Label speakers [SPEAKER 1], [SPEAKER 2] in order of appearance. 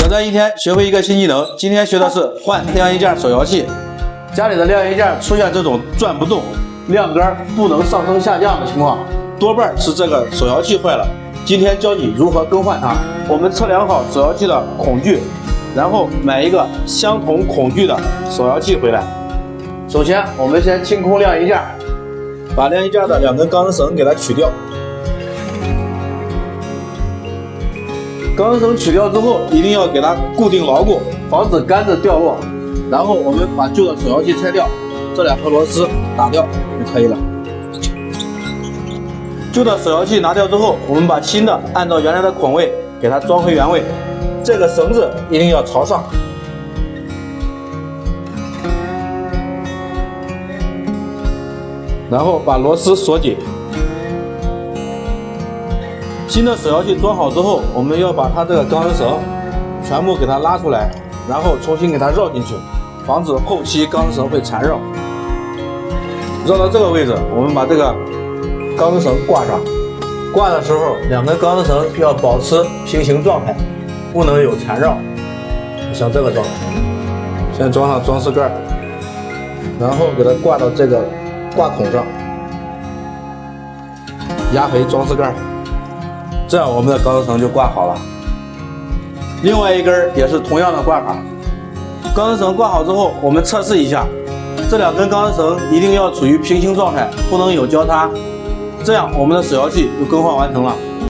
[SPEAKER 1] 战一天，学会一个新技能。今天学的是换晾衣架手摇器。家里的晾衣架出现这种转不动、晾杆不能上升下降的情况，多半是这个手摇器坏了。今天教你如何更换它。我们测量好手摇器的孔距，然后买一个相同孔距的手摇器回来。首先，我们先清空晾衣架，把晾衣架的2根钢丝绳给它取掉。钢丝绳取掉之后，一定要给它固定牢固，防止杆子掉落。然后我们把旧的手摇器拆掉，这2颗螺丝打掉就可以了。旧的手摇器拿掉之后，我们把新的按照原来的孔位给它装回原位。这个绳子一定要朝上。然后把螺丝锁紧。新的手摇器装好之后，我们要把它这个钢丝绳全部给它拉出来，然后重新给它绕进去，防止后期钢丝绳会缠绕。绕到这个位置，我们把这个钢丝绳挂上。挂的时候，2根钢丝绳要保持平行状态，不能有缠绕，像这个状态。先装上装饰盖，然后给它挂到这个挂孔上，压回装饰盖。这样我们的钢丝绳就挂好了。另外一根也是同样的挂法。钢丝绳挂好之后，我们测试一下，这2根钢丝绳一定要处于平行状态，不能有交叉，这样我们的手摇器就更换完成了。